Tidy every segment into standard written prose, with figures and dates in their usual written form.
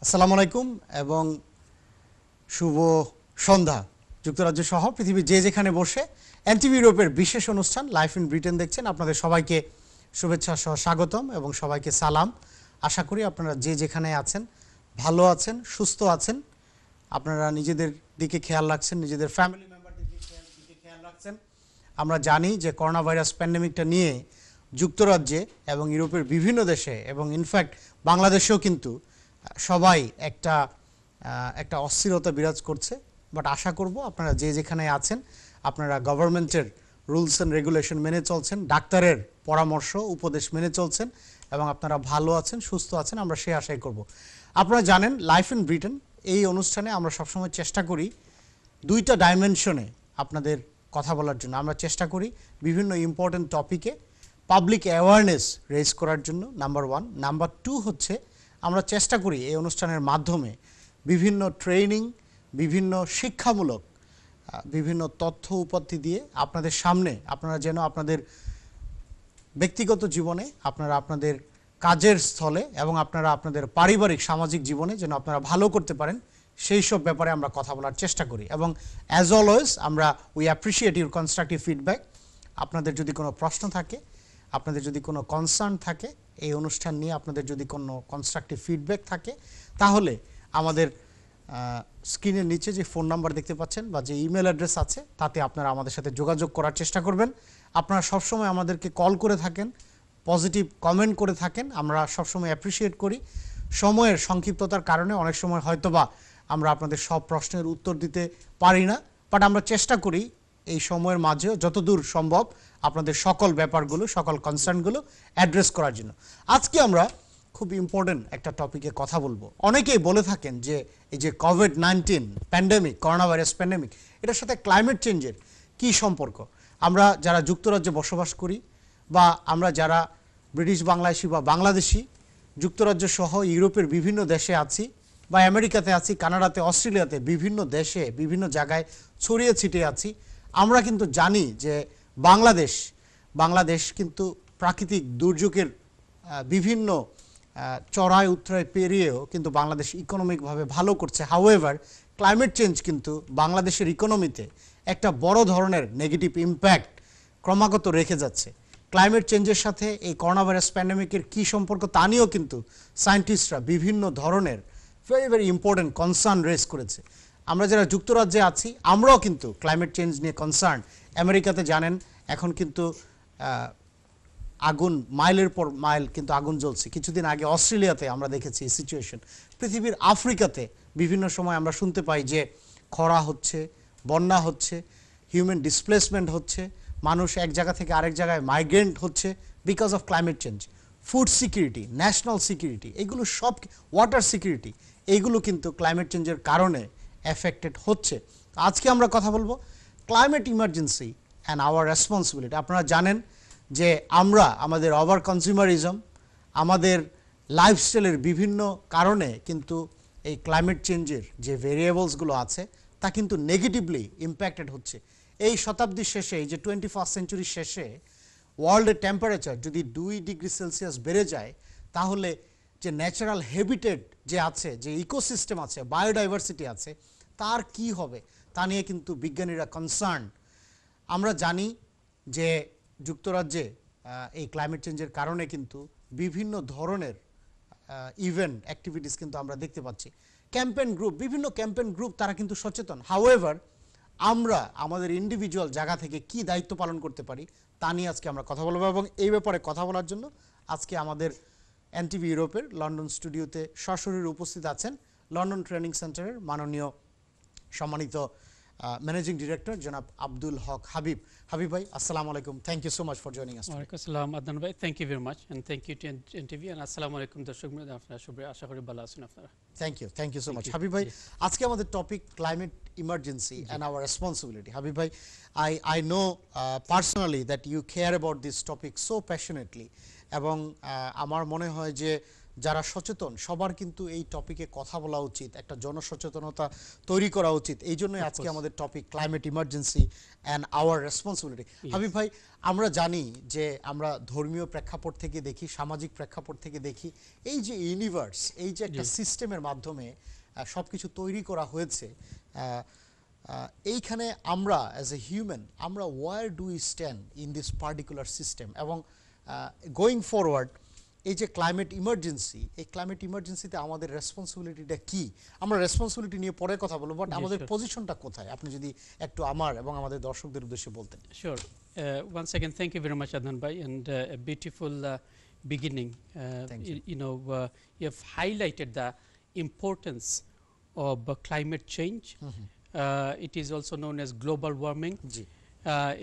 আসসালামু আলাইকুম এবং শুভ সন্ধ্যা। যুক্তরাজ্য সহ পৃথিবীর যে যেখানে বসে এনটিভি ইউরোপের বিশেষ অনুষ্ঠান লাইফ ইন ব্রিটেন দেখছেন, আপনাদের সবাইকে শুভেচ্ছা সহ স্বাগতম এবং সবাইকে সালাম। আশা করি আপনারা যে যেখানে আছেন ভালো আছেন, সুস্থ আছেন। আপনারা নিজেদের দিকে খেয়াল রাখছেন, নিজেদের ফ্যামিলি মেম্বারদের দিকে খেয়াল রাখছেন। আমরা জানি যে করোনা ভাইরাস প্যান্ডেমিকটা নিয়ে যুক্তরাজ্যে এবং ইউরোপের বিভিন্ন দেশে এবং ইনফ্যাক্ট বাংলাদেশেও কিন্তু সবাই একটা অস্থিরতা বিরাজ করছে। বাট আশা করব আপনারা যে যেখানে আছেন আপনারা গভর্নমেন্টের রুলস অ্যান্ড রেগুলেশন মেনে চলছেন, ডাক্তারের পরামর্শ উপদেশ মেনে চলছেন এবং আপনারা ভালো আছেন, সুস্থ আছেন, আমরা সে আশাই করব। আপনারা জানেন লাইফ ইন ব্রিটেন এই অনুষ্ঠানে আমরা সবসময় চেষ্টা করি দুইটা ডাইমেনশনে আপনাদের কথা বলার জন্য। আমরা চেষ্টা করি বিভিন্ন ইম্পর্টেন্ট টপিকে পাবলিক অ্যাওয়ারনেস রেজ করার জন্য, নাম্বার ওয়ান। নাম্বার টু হচ্ছে আমরা চেষ্টা করি এই অনুষ্ঠানের মাধ্যমে বিভিন্ন ট্রেনিং, বিভিন্ন শিক্ষামূলক বিভিন্ন তথ্য উপাত্তি দিয়ে আপনাদের সামনে আপনারা যেন আপনাদের ব্যক্তিগত জীবনে, আপনারা আপনাদের কাজের স্থলে এবং আপনারা আপনাদের পারিবারিক সামাজিক জীবনে যেন আপনারা ভালো করতে পারেন সেই সব ব্যাপারে আমরা কথা বলার চেষ্টা করি। এবং অ্যাজ অলওয়েজ আমরা we appreciate your constructive feedback. আপনাদের যদি কোনো প্রশ্ন থাকে, আপনাদের যদি কোনো কনসার্ন থাকে এই অনুষ্ঠান নিয়ে, আপনাদের যদি কোনো কনস্ট্রাকটিভ ফিডব্যাক থাকে, তাহলে আমাদের স্ক্রিনের নিচে যে ফোন নাম্বার দেখতে পাচ্ছেন বা যে ইমেল অ্যাড্রেস আছে তাতে আপনারা আমাদের সাথে যোগাযোগ করার চেষ্টা করবেন। আপনারা সবসময় আমাদেরকে কল করে থাকেন, পজিটিভ কমেন্ট করে থাকেন, আমরা সবসময় অ্যাপ্রিসিয়েট করি। সময়ের সংক্ষিপ্ততার কারণে অনেক সময় হয়তোবা আমরা আপনাদের সব প্রশ্নের উত্তর দিতে পারি না, বাট আমরা চেষ্টা করি এই সময়ের মাঝেও যতদূর সম্ভব আপনাদের সকল ব্যাপারগুলো, সকল কনসার্নগুলো অ্যাড্রেস করার জন্য। আজকে আমরা খুব ইম্পর্টেন্ট একটা টপিকে কথা বলবো। অনেকেই বলে থাকেন যে এই যে COVID-19 pandemic, corona virus pandemic, এটার সাথে ক্লাইমেট চেঞ্জের কী সম্পর্ক। আমরা যারা যুক্তরাজ্যে বসবাস করি বা আমরা যারা ব্রিটিশ বাংলাদেশি বা বাংলাদেশি যুক্তরাজ্য সহ ইউরোপের বিভিন্ন দেশে আছি বা আমেরিকাতে আছি, কানাডাতে, অস্ট্রেলিয়াতে, বিভিন্ন দেশে বিভিন্ন জায়গায় ছড়িয়ে ছিটিয়ে আছি, আমরা কিন্তু জানি যে বাংলাদেশ কিন্তু প্রাকৃতিক দুর্যোগের বিভিন্ন চড়াই উতরাই পেরিয়েও কিন্তু বাংলাদেশ ইকোনমিকভাবে ভালো করছে। হাউএভার ক্লাইমেট চেঞ্জ কিন্তু বাংলাদেশের ইকোনমিতে একটা বড় ধরনের নেগেটিভ ইম্প্যাক্ট ক্রমাগত রেখে যাচ্ছে। ক্লাইমেট চেঞ্জের সাথে এই করোনা ভাইরাস প্যান্ডেমিকের কী সম্পর্ক তা নিয়েও কিন্তু সায়েন্টিস্টরা বিভিন্ন ধরনের ভেরি ইম্পর্টেন্ট কনসার্ন রেজ করেছে। আমরা যারা যুক্তরাজ্যে আছি আমরাও কিন্তু ক্লাইমেট চেঞ্জ নিয়ে কনসার্ন। আমেরিকাতে জানেন এখন কিন্তু আগুন মাইলের পর মাইল কিন্তু আগুন জ্বলছে। কিছুদিন আগে অস্ট্রেলিয়াতে আমরা দেখেছি এই সিচুয়েশন। পৃথিবীর আফ্রিকাতে বিভিন্ন সময় আমরা শুনতে পাই যে খরা হচ্ছে, বন্যা হচ্ছে, হিউম্যান ডিসপ্লেসমেন্ট হচ্ছে, মানুষ এক জায়গা থেকে আরেক জায়গায় মাইগ্রেন্ট হচ্ছে because of climate change. Food security, national security, এগুলো সব, ওয়াটার সিকিউরিটি, এইগুলো কিন্তু ক্লাইমেট চেঞ্জের কারণে এফেক্টেড হচ্ছে। আজকে আমরা কথা বলবো climate emergency and our responsibility. আপনারা জানেন যে আমরা আমাদের ওভার কনজিউমারিজম, আমাদের লাইফস্টাইলের বিভিন্ন কারণে কিন্তু এই ক্লাইমেট চেঞ্জের যে ভেরিয়েবলসগুলো আছে তা কিন্তু নেগেটিভলি ইম্প্যাক্টেড হচ্ছে। এই শতাব্দীর শেষে, এই যে 21st সেঞ্চুরির শেষে ওয়ার্ল্ডের টেম্পারেচার যদি 2 ডিগ্রি সেলসিয়াস বেড়ে যায়, তাহলে যে ন্যাচারাল হ্যাবিটেট যে আছে, যে ইকোসিস্টেম আছে, বায়োডাইভার্সিটি আছে, তার কি হবে তা নিয়ে কিন্তু বিজ্ঞানীরা কনসার্ন। আমরা জানি যে যুক্তরাজ্যে এই ক্লাইমেট চেঞ্জের কারণে কিন্তু বিভিন্ন ধরনের ইভেন্ট অ্যাক্টিভিটিস কিন্তু আমরা দেখতে পাচ্ছি। ক্যাম্পেইন গ্রুপ, বিভিন্ন ক্যাম্পেইন গ্রুপ তারা কিন্তু সচেতন। হাউএভার আমরা আমাদের ইন্ডিভিজুয়াল জায়গা থেকে কি দায়িত্ব পালন করতে পারি তা নিয়ে আজকে আমরা কথা বলবো। এবং এই ব্যাপারে কথা বলার জন্য আজকে আমাদের এনটিভি ইউরোপের লন্ডন স্টুডিওতে সশরীরে উপস্থিত আছেন লন্ডন ট্রেনিং সেন্টারের মাননীয় সম্মানিত ম্যানেজিং ডিরেক্টর জনাব আব্দুল হক হাবিব। হাবিব ভাই, আসসালামু আলাইকুম, thank you so much for joining us. ওয়ালাইকুম আসসালাম আদনান ভাই, thank you very much and thank you to NTV and আসসালামু আলাইকুম দর্শক বন্ধুরা, আপনারা সবাই আশা করি ভালো আছেন আপনারা। Thank you so much Habib ভাই। আজকে আমাদের topic climate emergency and our responsibility. Habib ভাই, I know personally that you care about this topic so passionately, এবং আমার মনে হয় যে যারা সচেতন সবার কিন্তু এই টপিকে কথা বলা উচিত, একটা জনসচেতনতা তৈরি করা উচিত। এই জন্যই আজকে আমাদের topic climate emergency and our responsibility. Habib ভাই, আমরা জানি যে আমরা ধর্মীয় প্রেক্ষাপট থেকে দেখি, সামাজিক প্রেক্ষাপট থেকে দেখি, এই যে ইউনিভার্স, এই যে একটা সিস্টেমের মাধ্যমে সব কিছু তৈরি করা হয়েছে, এইখানে আমরা অ্যাজ এ হিউম্যান আমরা war do we stand in this particular system, এবং গোয়িং ফরওয়ার্ড এই যে ক্লাইমেট ইমার্জেন্সি, এই ক্লাইমেট ইমার্জেন্সিতে আমাদের রেসপন্সিবিলিটিটা কি? আমরা রেসপন্সিবিলিটি নিয়ে পরে কথা বলবো, বাট আমাদের পজিশনটা কোথায় আপনি যদি একটু আমার এবং আমাদের দর্শকদের উদ্দেশ্যে বলতেন। Sure. Once again, thank you very much, Adnan bhai, and a beautiful beginning. You have highlighted the importance of climate change. It is also known as global warming.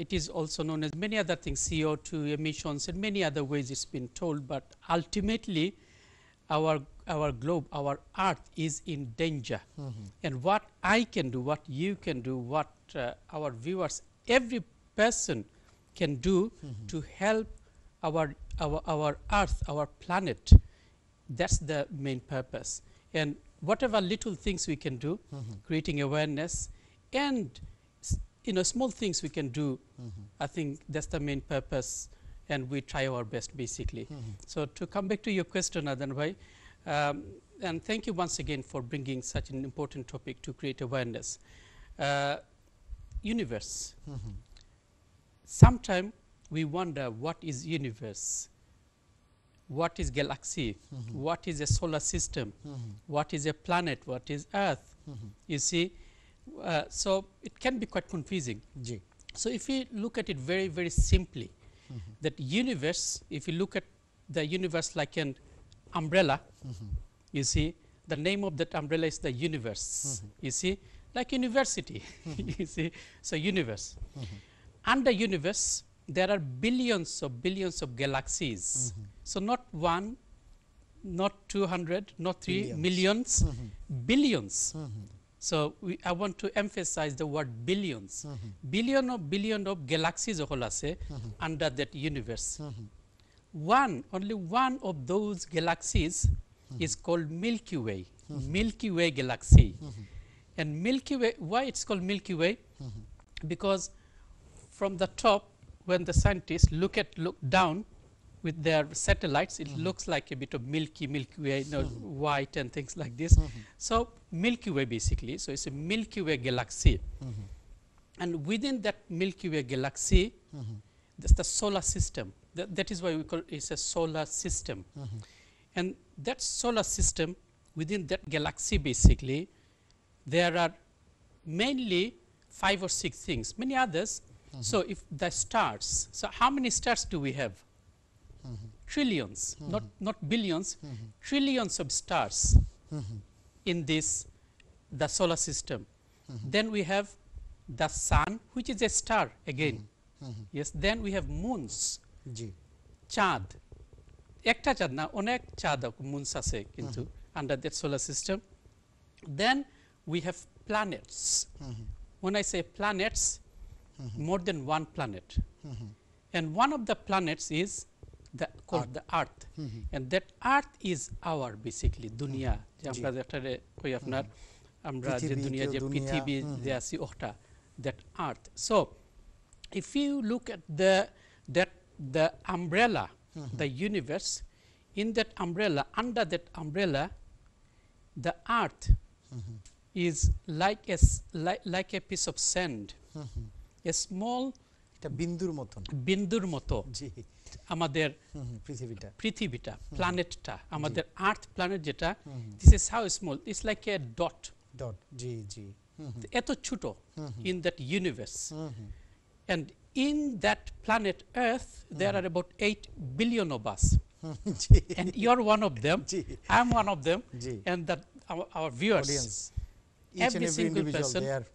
It is also known as many other things, CO2 emissions, and many other ways it's been told. But ultimately, our globe, our Earth is in danger. And what I can do, what you can do, what our viewers, every person can do to help our Earth, our planet. That's the main purpose. And whatever little things we can do, creating awareness, and small things we can do, I think that's the main purpose, and we try our best basically. So to come back to your question, Adnan bhai, and thank you once again for bringing such an important topic to create awareness. Universe. Sometimes we wonder, what is universe? What is galaxy? What is a solar system? What is a planet? What is Earth? You see, so it can be quite confusing. So if we look at it very, very simply, that universe, if you look at the universe like an umbrella, you see, the name of that umbrella is the universe. You see, like university. You see, so universe. Under universe, there are billions of galaxies. So not one, not 200, not 3 millions, billions. So I want to emphasize the word billions. Billion of galaxies under that universe. Only one of those galaxies is called Milky Way. Milky Way galaxy. And Milky Way, why it's called Milky Way? Because from the top, when the scientists look down with their satellites, it looks like a bit of Milky Way, white and things like this. So Milky Way basically, so it's a Milky Way galaxy. And within that Milky Way galaxy, that's the solar system. That is why we call it a solar system. And that solar system, within that galaxy basically, there are mainly 5 or 6 things, many others. So if the stars, so how many stars do we have? Trillions, not billions, trillions of stars in the solar system. Then we have the sun, which is a star again. Yes, then we have moons. Chad. Ekta chad na, onek chad moons ase kintu under that solar system. Then we have planets. When I say planets, more than one planet. And one of the planets is called the Earth. And that Earth is our basically dunia. Jamra jettare koi apnar amra je dunia je prithibi je achi oটা, that Earth. So if you look at the umbrella, the universe, in that umbrella, under that umbrella, the Earth is like a piece of sand. A small বিন্দুর মতো আমাদের পৃথিবীটা, প্ল্যানেটটা, আমাদের আর্থ planet যেটা, this is how small, it's like A dot. এত ছোট in that universe. And in that planet Earth, there are about 8 billion of us. And you're one of them. I'm one of them. And that our viewers, every single person, they are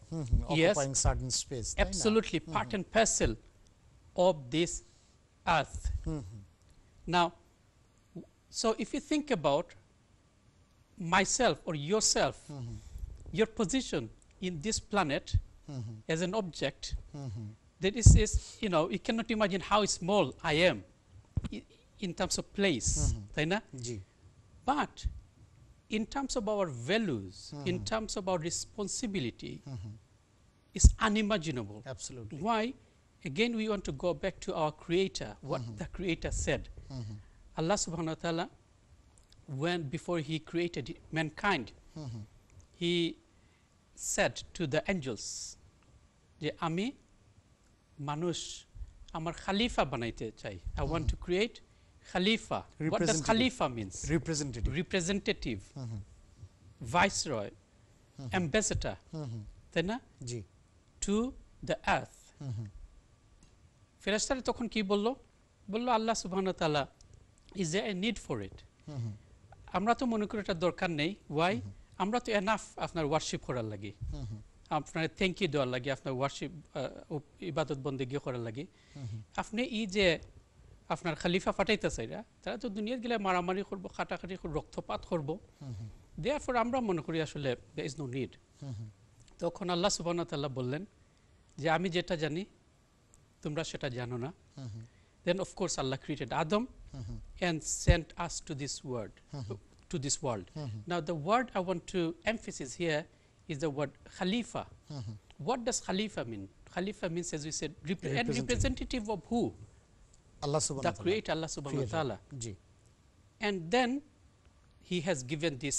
occupying certain space. Absolutely, part and parcel of this Earth. Now, so if you think about myself or yourself, your position in this planet as an object, that is, you cannot imagine how small I am in terms of place. But in terms of our values, in terms of our responsibility, it's unimaginable. Absolutely. Why? Again, we want to go back to our Creator, what the Creator said. Allah subhanahu wa ta'ala, when before He created mankind, He said to the angels, যে আমি মানুষ আমার খালিফা বানাইতে চাই. I want to create Khalifa. What does Khalifa means? Representative. Representative, viceroy, ambassador, তাই না? জি। To the earth. ফেরেশতারা তখন কি বলল? বলল আল্লাহ সুবহানাহু ওয়া তাআলা, is there a need for it? আমরা তো মনে করি এটা দরকার নেই. Why? আমরা তো এনাফ আপনার ওয়ার্শিপ করার লাগি, আপনার থ্যাংক ইউ দেওয়ার লাগে, আপনার ওয়ার্শিপ ইবাদত বন্দেগী করার লাগে। আপনি এই যে আপনার খালিফা ফাটাইতেছে, তারা তো দুনিয়ার গেলে মারামারি করবো, খাটাখাটি করবো, রক্তপাত করবো। দেয়ারফর আমরা মনে করি আসলে there is no need. তখন আল্লাহ সুবহানাহু ওয়া তাআলা বললেন যে আমি যেটা জানি তোমরা সেটা জানো না। Then of course Allah created Adam and sent us to this world. Now the word I want to emphasize here is the word Khalifa. What does Khalifa mean? Khalifa means, as we said, representative of who? Allah subhanahu wa ta'ala. The Creator, Allah subhanahu wa ta'ala. And then He has given this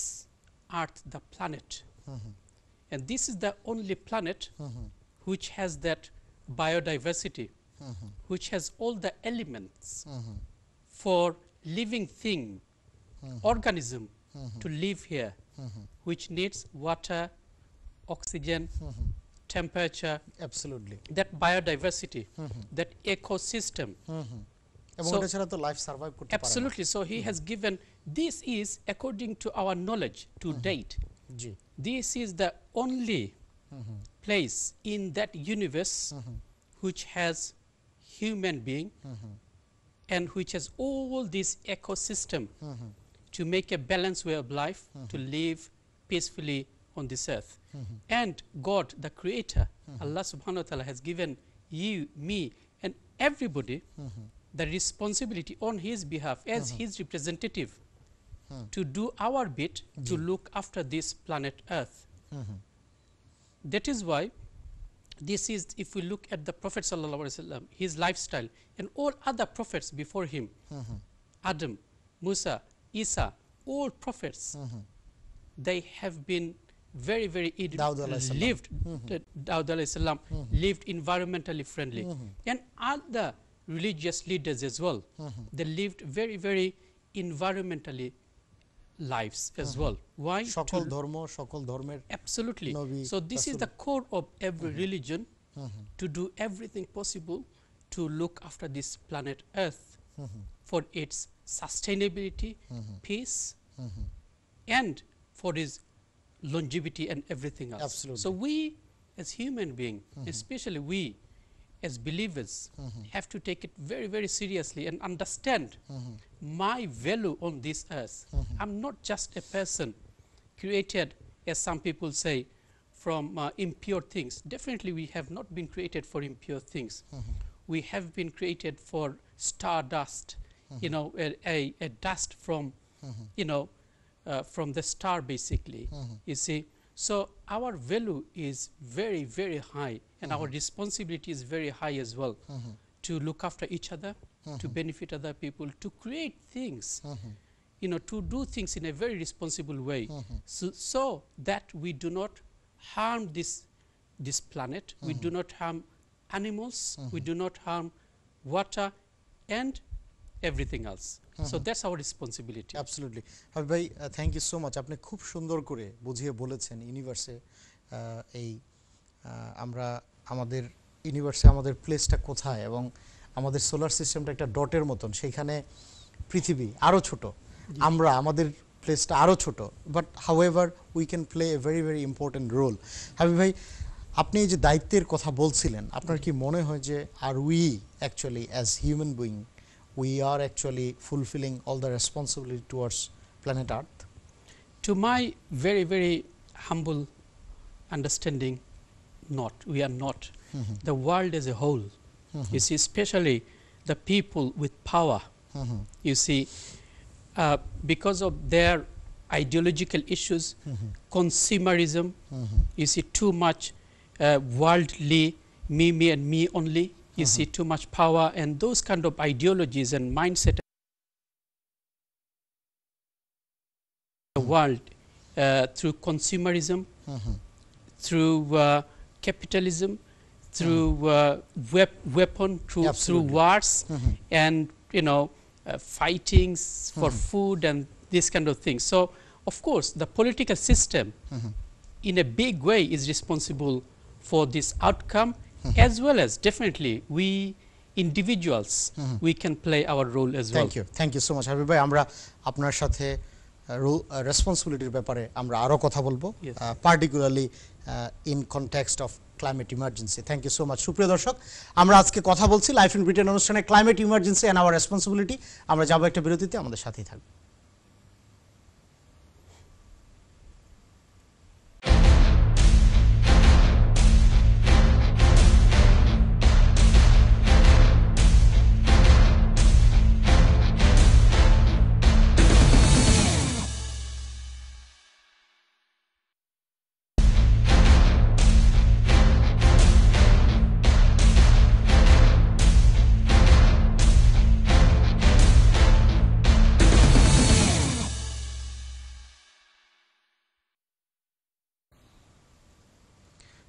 earth, the planet. And this is the only planet which has that biodiversity, which has all the elements for living thing, organism to live here, which needs water, oxygen, temperature. Absolutely. That biodiversity, that ecosystem. এবং এটা ছাড়া তো life survive করতে পারে না। Absolutely. So He has given, this is according to our knowledge to date. G. This is the only place in that universe which has human being and which has all this ecosystem to make a balanced way of life, to live peacefully on this earth. And God, the Creator, Allah subhanahu wa ta'ala, has given you, me, and everybody the responsibility on His behalf as His representative to do our bit to look after this planet Earth. That is why this is, if we look at the Prophet sallallahu alaihi wasallam, his lifestyle, and all other prophets before him, Adam, Musa, Isa, all prophets, they have been very, very lived. Dawud alayhi salam lived environmentally friendly, and other religious leaders as well. They lived very, very environmentally lives as well. Why? সকল ধর্ম, সকল ধর্মের Absolutely. So this is the core of every religion, to do everything possible to look after this planet Earth for its sustainability, peace, and for its longevity and everything else. Absolutely. So we as human beings, especially we as believers, have to take it very, very seriously and understand my value on this earth. I'm not just a person created, as some people say, from impure things. Definitely we have not been created for impure things. We have been created for stardust, you know, a dust from, you know, from the star basically, you see. So our value is very, very high, and our responsibility is very high as well, to look after each other, to benefit other people, to create things, you know, to do things in a very responsible way, so that we do not harm this planet, we do not harm animals, we do not harm water and everything else. So that's our responsibility. Absolutely. Habib ভাই, thank you so much. আপনি খুব সুন্দর করে বুঝিয়ে বলেছেন ইউনিভার্সে এই আমরা আমাদের ইউনিভার্সে আমাদের প্লেসটা কোথায়, এবং আমাদের সোলার সিস্টেমটা একটা ডটের মতন, সেইখানে পৃথিবী আরও ছোট, আমরা আমাদের প্লেসটা আরও ছোট, but however we can play a very very important role. Habib ভাই, আপনি এই যে দায়িত্বের কথা বলছিলেন, আপনার কি মনে হয় যে are we actually as human being we are actually fulfilling all the responsibility towards planet Earth? To my very, very humble understanding, not. We are not. The world as a whole, you see, especially the people with power, you see, because of their ideological issues, consumerism, you see too much worldly, me and me only, you see too much power, and those kind of ideologies and mindset the world through consumerism, through capitalism, through weapon, through wars, and fightings for food and this kind of things. So of course the political system in a big way is responsible for this outcome, as well as definitely we individuals we can play our role as well. Thank you so much Habib ভাই। আমরা আপনার সাথে রেসপন্সিবিলিটির ব্যাপারে আমরা আরো কথা বলবো, particularly in context of climate emergency. Thank you so much. সুপ্রিয় দর্শক, আমরা আজকে কথা বলছি লাইফ ইন ব্রিটেন অনুষ্ঠানে climate emergency and our responsibility. আমরা যাবো একটা বিরতিতে, আমাদের সাথেই থাকবে।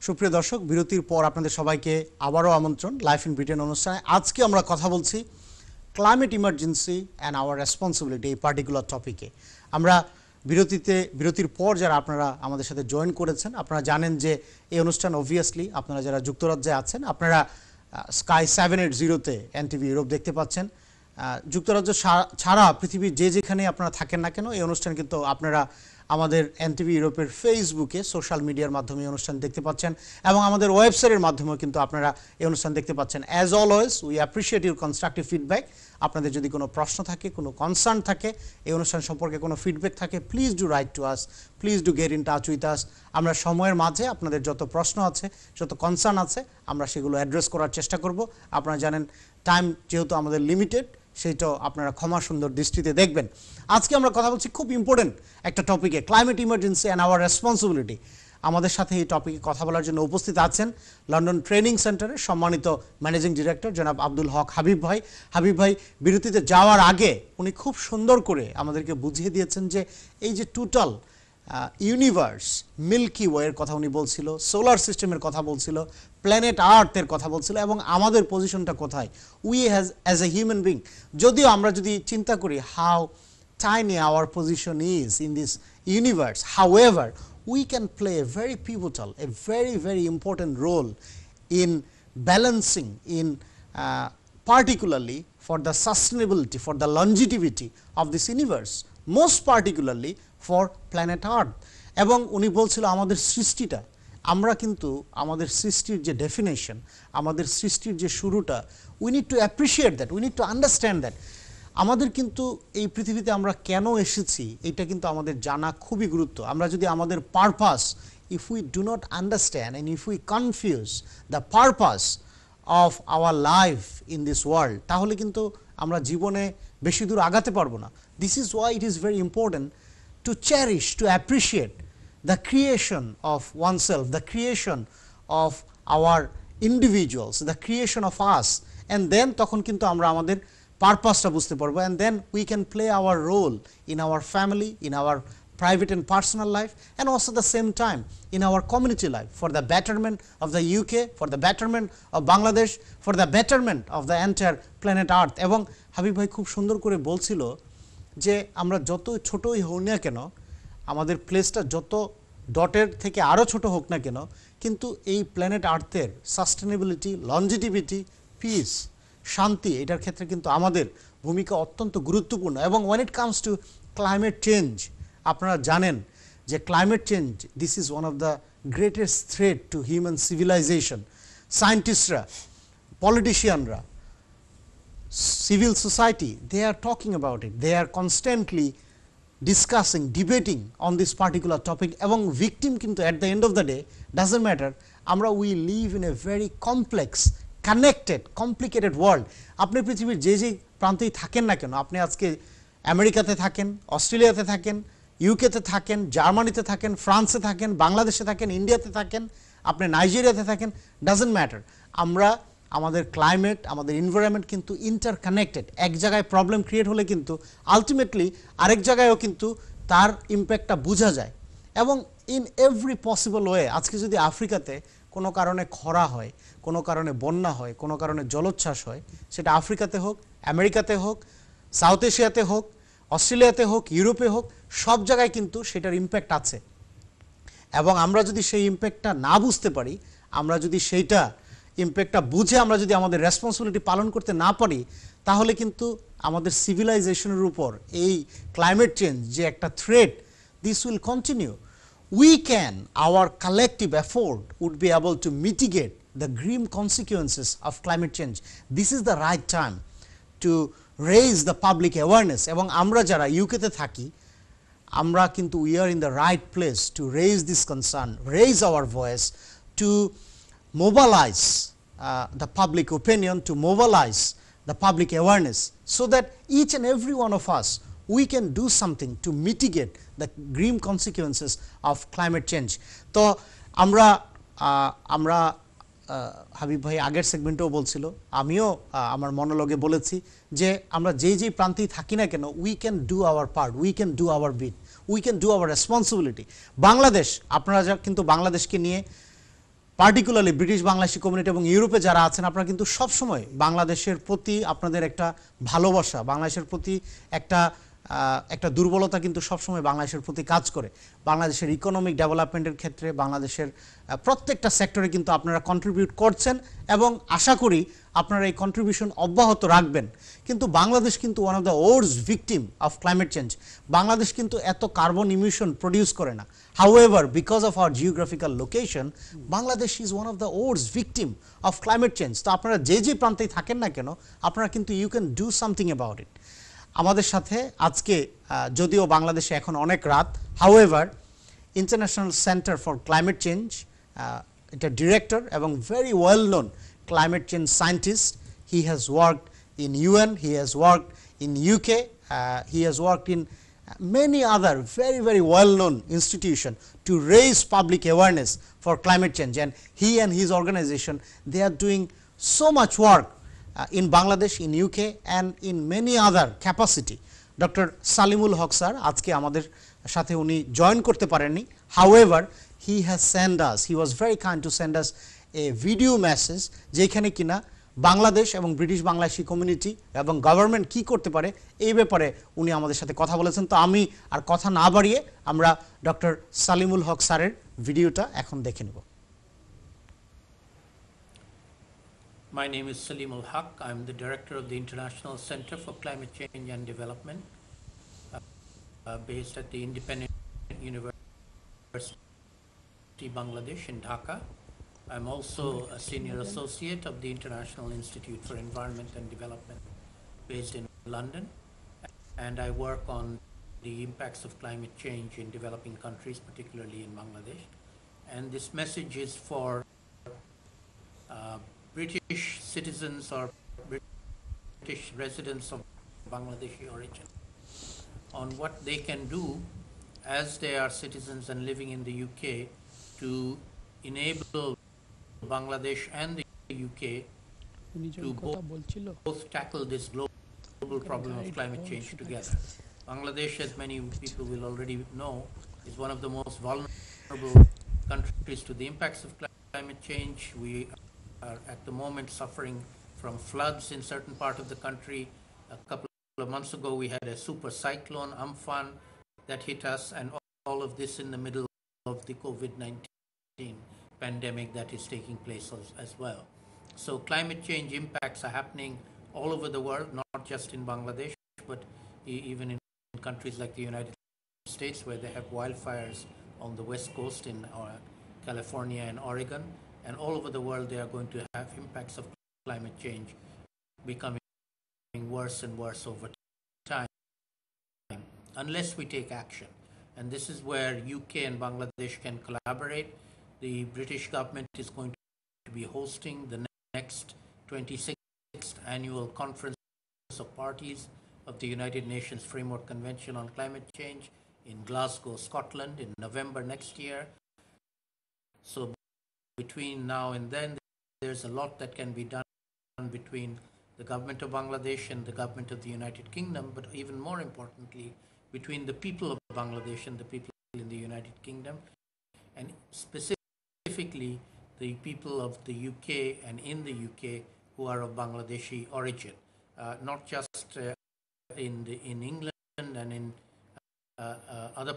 সুপ্রিয় দর্শক, বিরতির পর আপনাদের সবাইকে আবারও আমন্ত্রণ লাইফ ইন ব্রিটেন অনুষ্ঠানে। আজকে আমরা কথা বলছি climate emergency and our responsibility, এই পার্টিকুলার টপিকে। আমরা বিরতির পর যারা আপনারা আমাদের সাথে জয়েন করেছেন, আপনারা জানেন যে এই অনুষ্ঠান অবভিয়াসলি আপনারা যারা যুক্তরাজ্যে আছেন আপনারা স্কাই 780-তে NTV ইউরোপ দেখতে পাচ্ছেন। যুক্তরাজ্য ছাড়া পৃথিবীর যেখানে আপনারা থাকেন না কেন, এই অনুষ্ঠান কিন্তু আপনারা আমাদের NTV ইউরোপের ফেসবুকে সোশ্যাল মিডিয়ার মাধ্যমে এই অনুষ্ঠান দেখতে পাচ্ছেন, এবং আমাদের ওয়েবসাইটের মাধ্যমেও কিন্তু আপনারা এই অনুষ্ঠান দেখতে পাচ্ছেন। As always we appreciate your constructive feedback. আপনাদের যদি কোনো প্রশ্ন থাকে, কোনো কনসার্ন থাকে, এই অনুষ্ঠান সম্পর্কে কোনো ফিডব্যাক থাকে, please do right to us, please do get in touch with us. আমরা সময়ের মাঝে আপনাদের যত প্রশ্ন আছে, যত কনসার্ন আছে, আমরা সেগুলো অ্যাড্রেস করার চেষ্টা করব। আপনারা জানেন টাইম যেহেতু আমাদের লিমিটেড, সেইটাও আপনারা ক্ষমা সুন্দর দৃষ্টিতে দেখবেন। আজকে আমরা কথা বলছি খুব ইম্পর্টেন্ট একটা টপিকে, climate emergency and our responsibility. আমাদের সাথে এই টপিকে কথা বলার জন্য উপস্থিত আছেন লন্ডন ট্রেনিং সেন্টারের সম্মানিত ম্যানেজিং ডিরেক্টর জনাব আব্দুল হক হাবিব ভাই। হাবিব ভাই বিরতিতে যাওয়ার আগে উনি খুব সুন্দর করে আমাদেরকে বুঝিয়ে দিয়েছেন যে এই যে টোটাল ইউনিভার্স, মিল্কি ওয়ের কথা উনি বলছিল, সোলার সিস্টেমের কথা বলছিল, প্ল্যানেট আর্থের কথা বলছিল, এবং আমাদের পজিশনটা কোথায় we as a human being. যদিও আমরা যদি চিন্তা করি how tiny our position is in this universe, however we can play a very pivotal, a very important role in balancing, in particularly for the sustainability, for the longevity of this universe, most particularly for planet earth. এবং উনি বলছিল আমাদের সৃষ্টিটা, আমরা কিন্তু আমাদের সৃষ্টির যে definition, আমাদের সৃষ্টির যে শুরুটা, we need to appreciate that, we need to understand that. আমাদের কিন্তু এই পৃথিবীতে আমরা কেন এসেছি এটা কিন্তু আমাদের জানা খুবই গুরুত্ব। আমরা যদি আমাদের purpose, if we do not understand and if we confuse the purpose of our life in this world, তাহলে কিন্তু আমরা জীবনে বেশি দূর আগাতে পারবো না। This is why it is very important to cherish, to appreciate the creation of oneself, the creation of our individuals, the creation of us, and then তখন কিন্তু আমরা আমাদের পারপাসটা বুঝতে পারবো, and then we can play our role in our family, in our private and personal life, and also at the same time in our community life, for the betterment of the UK, for the betterment of Bangladesh, for the betterment of the entire planet earth. এবং হাবিব ভাই খুব সুন্দর করে বলছিল যে আমরা যত ছোটই হই না কেন, আমাদের প্লেসটা যত ডটের থেকে আরও ছোট হোক না কেন, কিন্তু এই প্ল্যানেট আর্থের সাস্টেনেবিলিটি, লঞ্জিটিভিটি, পিস, শান্তি, এটার ক্ষেত্রে কিন্তু আমাদের ভূমিকা অত্যন্ত গুরুত্বপূর্ণ। এবং when it comes to climate change, আপনারা জানেন যে climate change, this is one of the greatest threat to human civilization. সায়েন্টিস্টরা, পলিটিশিয়ানরা, civil society, they are talking about it, they are constantly discussing, debating on this particular topic. এবং victim কিন্তু at the end of the day doesn't matter, আমরা we live in a very complex, connected, complicated world. আপনি পৃথিবীর যে প্রান্তেই থাকেন না কেন, আপনি আজকে আমেরিকাতে থাকেন, অস্ট্রেলিয়াতে থাকেন, ইউকেতে থাকেন, জার্মানিতে থাকেন, ফ্রান্সে থাকেন, বাংলাদেশে থাকেন, ইন্ডিয়াতে থাকেন, আপনি নাইজেরিয়াতে থাকেন, ডাজন্ট ম্যাটার। আমরা আমাদের ক্লাইমেট, আমাদের এনভায়রনমেন্ট কিন্তু ইন্টারকানেক্টেড। এক জায়গায় প্রবলেম ক্রিয়েট হলে কিন্তু আলটিমেটলি আরেক জায়গায়ও কিন্তু তার ইম্প্যাক্টটা বোঝা যায়। এবং ইন এভরি পসিবল ওয়ে, আজকে যদি আফ্রিকাতে কোনো কারণে খরা হয়, কোনো কারণে বন্যা হয়, কোনো কারণে জলোচ্ছ্বাস হয়, সেটা আফ্রিকাতে হোক, আমেরিকাতে হোক, সাউথ এশিয়াতে হোক, অস্ট্রেলিয়াতে হোক, ইউরোপে হোক, সব জায়গায় কিন্তু সেটার ইম্প্যাক্ট আছে। এবং আমরা যদি সেই ইম্প্যাক্টটা না বুঝতে পারি, আমরা যদি সেইটা ইম্প্যাক্টটা বুঝে আমরা যদি আমাদের রেসপন্সিবিলিটি পালন করতে না পারি, তাহলে কিন্তু আমাদের সিভিলাইজেশনের উপর এই ক্লাইমেট চেঞ্জ যে একটা threat, this will continue. We can, our collective effort would be able to mitigate the grim consequences of climate change. This is the right time to raise the public awareness. এবং আমরা যারা ইউকেতে থাকি, আমরা কিন্তু we are in the right place to raise this concern, raise our voice, to mobilize the public opinion, to mobilize the public awareness, so that each and every one of us, we can do something to mitigate the grim consequences of climate change. তো আমরা হাবিব ভাই আগের সেগমেন্টেও বলছিল, আমিও আমার মনোলগে বলেছি যে আমরা যেই প্রান্তেই থাকি না কেন, we can do our part, we can do our bit, we can do our responsibility. Bangladesh, আপনারা কিন্তু বাংলাদেশকে নিয়ে, পার্টিকুলারলি ব্রিটিশ বাংলাদেশি কমিউনিটি এবং ইউরোপে যারা আছেন, আপনারা কিন্তু সবসময় বাংলাদেশের প্রতি আপনাদের একটা ভালোবাসা, বাংলাদেশের প্রতি একটা দুর্বলতা কিন্তু সবসময় বাংলাদেশের প্রতি কাজ করে। বাংলাদেশের ইকোনমিক ডেভেলপমেন্টের ক্ষেত্রে, বাংলাদেশের প্রত্যেকটা সেক্টরে কিন্তু আপনারা কন্ট্রিবিউট করছেন এবং আশা করি আপনারা এই কন্ট্রিবিউশন অব্যাহত রাখবেন। কিন্তু বাংলাদেশ কিন্তু one of the worst victim of climate change. Bangladesh কিন্তু এত কার্বন ইমিশন প্রডিউস করে না। However, because of our geographical location, Bangladesh is one of the worst victim of climate change. তো আপনারা যে প্রান্তেই থাকেন না কেন, আপনারা কিন্তু you can do something about it. আমাদের সাথে আজকে, যদিও বাংলাদেশে এখন অনেক রাত, however international centre for climate change, এটা ডিরেক্টর এবং very well known climate change scientist. He has worked in UN, he has worked in UK, he has worked in many other very well known institutions to raise public awareness for climate change, and he and his organization, they are doing so much work in Bangladesh, in UK and in many other capacity. Dr. Salimul Haq sir আজকে আমাদের সাথে উনি join করতে পারেননি। However, he has sent us, he was very kind to send us a video message, যেখানে কিনা বাংলাদেশ এবং British Bangladeshi community এবং গভর্নমেন্ট কি করতে পারে এই ব্যাপারে উনি আমাদের সাথে কথা বলেছেন। তো আমি আর কথা না বাড়িয়ে আমরা ডক্টর সালিমুল হক স্যারের ভিডিওটা এখন দেখে নেব। My name is Salimul Haq. I'm the director of the International Center for Climate Change and Development, based at the Independent University Bangladesh in Dhaka. I'm also a senior associate of the International Institute for Environment and Development, based in London, and I work on the impacts of climate change in developing countries, particularly in Bangladesh. And this message is for British citizens or British residents of Bangladeshi origin on what they can do as they are citizens and living in the UK to enable Bangladesh and the UK to both tackle this global problem of climate change together. Bangladesh, as many people will already know, is one of the most vulnerable countries to the impacts of climate change. We are at the moment suffering from floods in certain part of the country. A couple of months ago we had a super cyclone, Amphan, that hit us, and all of this in the middle of the COVID-19 pandemic that is taking place as well. So climate change impacts are happening all over the world, not just in Bangladesh, but even in countries like the United States, where they have wildfires on the west coast in California and Oregon, and all over the world they are going to have impacts of climate change becoming worse and worse over time unless we take action. And this is where UK and Bangladesh can collaborate. The British government is going to be hosting the next 26th annual conference of parties of the United Nations Framework Convention on Climate Change in Glasgow, Scotland in November next year. So between now and then, there's a lot that can be done between the government of Bangladesh and the government of the United Kingdom, but even more importantly, between the people of Bangladesh and the people in the United Kingdom, and specifically the people of the UK and in the UK who are of Bangladeshi origin, not just in England and in other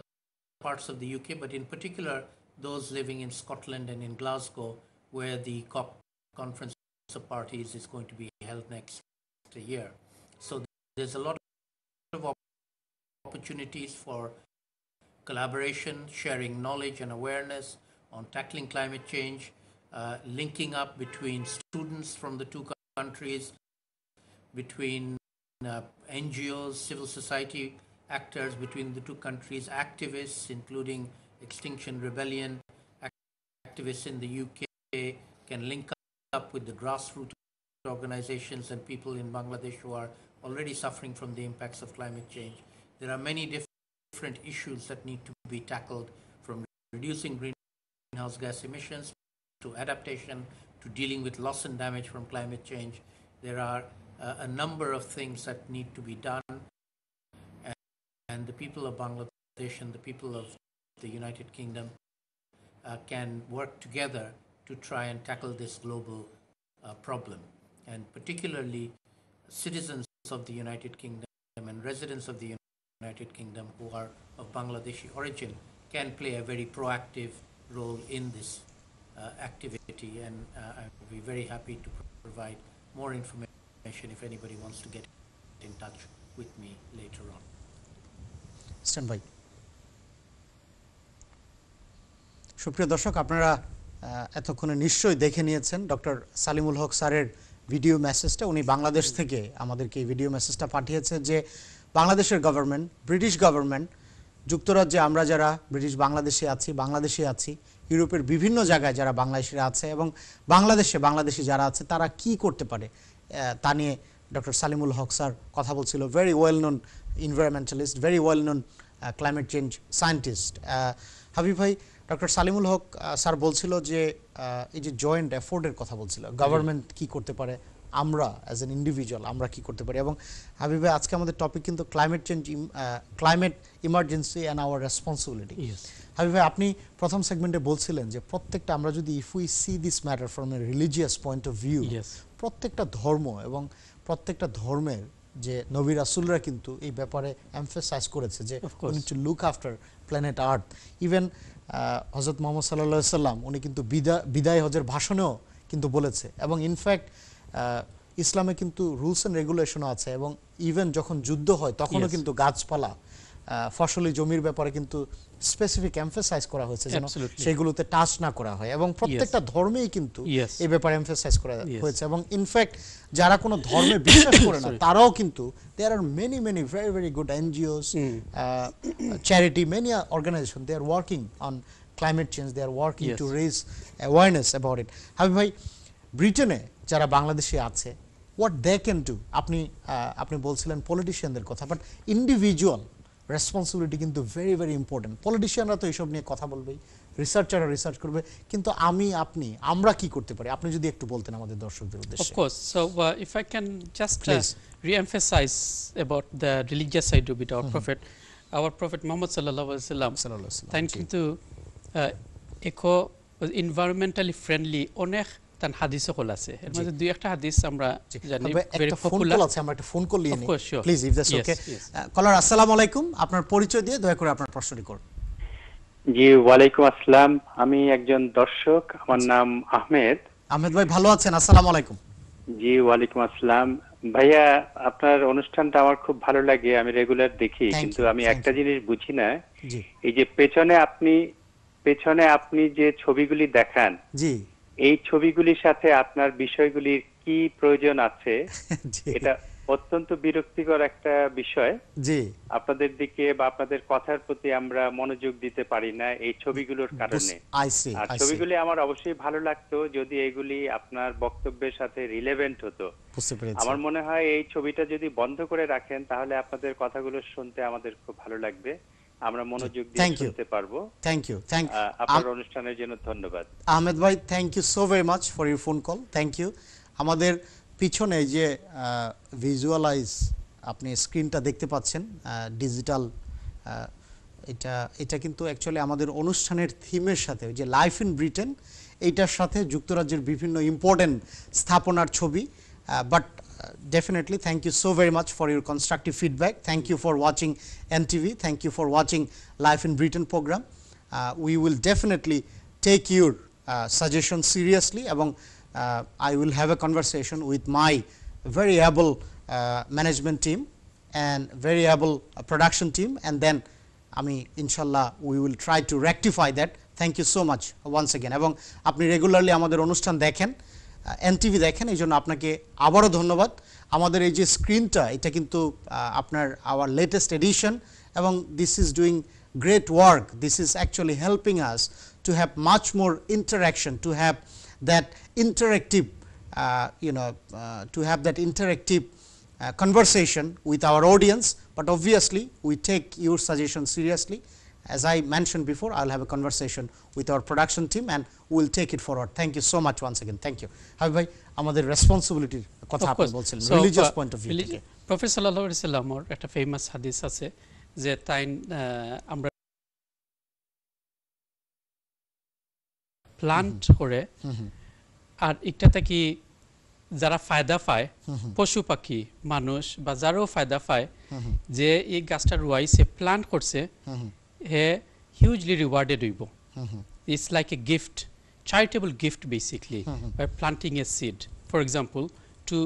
parts of the UK, but in particular those living in Scotland and in Glasgow, where the COP conference of parties is going to be held next year. So there's a lot of opportunities for collaboration, sharing knowledge and awareness on tackling climate change, linking up between students from the two countries, between NGOs, civil society actors between the two countries, activists, including Extinction Rebellion activists in the UK, can link up with the grassroots organizations and people in Bangladesh who are already suffering from the impacts of climate change. There are many different issues that need to be tackled, from reducing greenhouse gas emissions to adaptation to dealing with loss and damage from climate change. There are a number of things that need to be done, and the people of Bangladesh and the people of the United Kingdom can work together to try and tackle this global problem. And particularly citizens of the United Kingdom and residents of the United Kingdom who are of Bangladeshi origin can play a very proactive role in this activity, and I'll be very happy to provide more information if anybody wants to get in touch with me later on. Stand by. সুপ্রিয় দর্শক, আপনারা এতক্ষণে নিশ্চয়ই দেখে নিয়েছেন doctor Salimul হক স্যারের video মেসেজটা। উনি বাংলাদেশ থেকে আমাদেরকে এই ভিডিও মেসেজটা পাঠিয়েছে যে বাংলাদেশের গভর্নমেন্ট, ব্রিটিশ গভর্নমেন্ট, যুক্তরাজ্যে আমরা যারা ব্রিটিশ বাংলাদেশে আছি, ইউরোপের বিভিন্ন জায়গায় যারা বাংলাদেশিরা আছে এবং বাংলাদেশি যারা আছে তারা কি করতে পারে তা নিয়ে ডক্টর সালিমুল হক স্যার কথা বলছিল। Very well known environmentalist, very well known climate change scientist. Habib ভাই, ডক্টর সালিমুল হক স্যার বলছিল যে এই যে জয়েন্ট এফোর্টের কথা বলছিল, গভর্নমেন্ট কি করতে পারে, আমরা অ্যাজ এন ইন্ডিভিজুয়াল আমরা কি করতে পারি। এবং হাবিব ভাই, আজকে আমাদের টপিক কিন্তু climate emergency and our responsibility. Habib ভাই, আপনি প্রথম সেগমেন্টে বলছিলেন যে প্রত্যেকটা আমরা যদি if we see this matter from a religious point of view, প্রত্যেকটা ধর্ম এবং প্রত্যেকটা ধর্মের যে নবী রাসূলরা কিন্তু এই ব্যাপারে এমফাসাইজ করেছে যে we need to look after planet earth. Even হযরত মুহাম্মদ সাল্লাল্লাহু আলাইহি সাল্লাম উনি কিন্তু বিদায় হজের ভাষণেও কিন্তু বলেছে, এবং ইনফ্যাক্ট ইসলামে কিন্তু রুলস অ্যান্ড রেগুলেশনও আছে, এবং ইভেন যখন যুদ্ধ হয় তখনও কিন্তু গাছপালা, ফসলি জমির ব্যাপারে কিন্তু স্পেসিফিক এমফাসাইজ করা হয়েছে যেন সেগুলোতে টাচ না করা হয়, এবং প্রত্যেকটা ধর্মেই কিন্তু এই ব্যাপারে এমফাসাইজ করা হয়েছে। এবং ইনফ্যাক্ট যারা কোনো ধর্মে বিশ্বাস করে না তারাও কিন্তু there are many very very good NGOs, charity, many organizations, they are working on climate change, they are working to raise awareness about it. Habib ভাই, ব্রিটেনে যারা বাংলাদেশি আছে, what they can do, আপনি বলছিলেন পলিটিশিয়ানদের কথা, বাট ইন্ডিভিজুয়াল রেসপন্সিবিলিটি কিন্তু very very important. পলিটিশিয়ানরা তো এইসব নিয়ে কথা বলবেই, রিসার্চাররা রিসার্চ করবে, কিন্তু আমরা কি করতে পারি, আপনি যদি একটু বলতেন আমাদের দর্শকদের উদ্দেশ্যে। Of course. So if I can just re-emphasize about the religious side of it, our Prophet Muhammad sallallahu alaihi wasallam, thank you to eco environmentally friendly অনেক তান হাদিসে কল আছে। এর মধ্যে দুই একটা হাদিস আমরা জানি ভেরি পপুলার আছে। আমরা একটা ফোন কল নিয়ে নিই প্লিজ, ইফ দ্যাটস ওকে। কলার, আসসালামু আলাইকুম, আপনার পরিচয় দিয়ে দয়া করে আপনার প্রশ্নটি করুন। জি, ওয়ালাইকুম আসসালাম, আমি একজন দর্শক, আমার নাম আহমেদ। আহমেদ ভাই, ভালো আছেন? আসসালামু আলাইকুম। জি, ওয়ালাইকুম আসসালাম। ভাইয়া, আপনার অনুষ্ঠানটা আমার খুব ভালো লাগে, আমি রেগুলার দেখি, কিন্তু আমি একটা জিনিস বুঝি না, এই যে পেছনে আপনি যে ছবিগুলি দেখান, জি, এই ছবিগুলির সাথে আপনার বিষয়গুলির কি প্রয়োজন আছে, অত্যন্ত বিরক্তিকর একটা বিষয়। জি, আপনাদের দিকে বা আপনাদের কথার প্রতি আমরা মনোযোগ দিতে পারি না এই ছবিগুলোর কারণে। আই সি, আর আই সি, ছবিগুলি আমার অবশ্যই ভালো লাগতো যদি এগুলি আপনার বক্তব্যের সাথে রিলেভেন্ট হতো। বুঝতে পেরেছি। আমার মনে হয় এই ছবিটা যদি বন্ধ করে রাখেন তাহলে আপনাদের কথাগুলো শুনতে আমাদের খুব ভালো লাগবে, আমরা মনোযোগ দিয়ে শুনতে পারবো। থ্যাংক ইউ, আপনার অনুষ্ঠানের জন্য ধন্যবাদ। আহমেদ ভাই, thank you so very much for your phone call, thank you. আমাদের পিছনে যে ভিজুয়ালাইজ আপনি স্ক্রিনটা দেখতে পাচ্ছেন ডিজিটাল, এটা এটা কিন্তু অ্যাকচুয়ালি আমাদের অনুষ্ঠানের থিমের সাথে, যে লাইফ ইন ব্রিটেন, এইটার সাথে যুক্তরাজ্যের বিভিন্ন ইম্পর্টেন্ট স্থাপনার ছবি। But definitely, thank you so very much for your constructive feedback. Thank you for watching NTV. Thank you for watching Life in Britain program. We will definitely take your suggestions seriously, এবং I will have a conversation with my very able management team and very able production team, and then আমি ইনশাল্লাহ we will try to rectify that. Thank you so much once again. এবং আপনি regularly আমাদের অনুষ্ঠান দেখেন, NTV দেখেন, এই জন্য আপনাকে আবারও ধন্যবাদ। আমাদের এই যে স্ক্রিনটা, এটা কিন্তু আপনার আওয়ার লেটেস্ট এডিশন, এবং this is doing great work. This is actually helping us to have much more interaction, to have that interactive to have that interactive conversation with our audience. But obviously we take your suggestions seriously. As I mentioned before, I'll have a conversation with our production team and we'll take it forward. Thank you so much once again. Thank you. Habib bhai, আমাদের রেসপন্সিবিলিটির কথা আপনি বলছিলেন religious point of view থেকে। Professor সাল্লাল্লাহু আলাইহি ওয়াসাল্লামের একটা famous হাদিস আছে যে তাই আমরা প্লান্ট করে, আর এটাতে কি যারা ফায়দা পায়, পশু পাখি মানুষ বা যারাও ফায়দা পায়, যে এই গাছটা রুয়াইছে প্লান্ট করছে, হে হিউজলি রিওয়ার্ডেড হইব। It's like a gift, charitable gift basically, by planting a seed, for example, to